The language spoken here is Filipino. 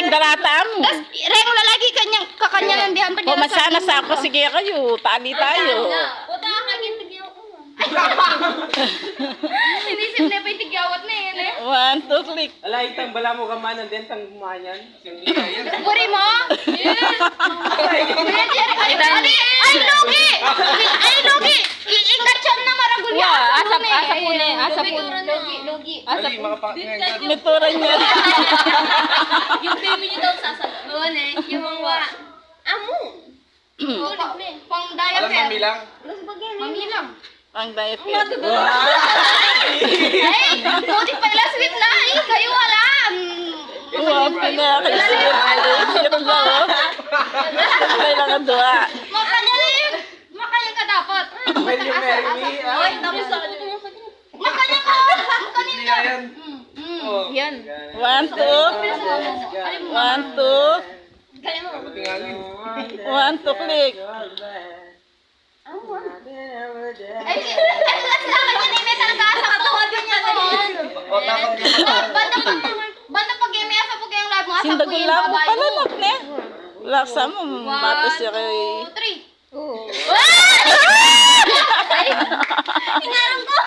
ang darata mo. Tas reng lalagi kanyang kakanyanandihan pa Kung masana sa ako, sige kayo. Tali tayo. Puta ka kagin tigyaw ko. Inisip na pa yung tigyawat na yun eh. 1, 2, click. Ala, itang bala mo kamanan din, tang gumanyan. Buri mo? Yes. Ay, Logi! Ay, Logi! Iingat siya na maragulya. Asa pune, asa pune. Logi. Asa Ali, makapakinggan. Mituran niya. Yung baby niyo daw sasagot. Oo, ne. Yung mga... Amo! Pang Alam diaper. mamilang. Mamilang. Ang diaper. Ay, buti pala sweet na. Ay, kayo wala. Wow, pinakalisip. Ito ba, oh? Kailangan doa. Makanya na yun. Makanya ka dapat. When you marry me, Ay, tapos sa makanya ka. Kanina. Yan. Oh. Yan. 1, 2. 1, 2. Kaya mo. Tingalin. 1, 2, click. Ay, sila kanina talaga sa katuwad niya doon. O, tapos Banda pag game asa po kayong lab mga Sindagon sapuyin lang mo babae pala, mo. nak, ne? Laksa mo, matos siya kay... 1, 2, 3. Oo. Ay! Ingarang ko!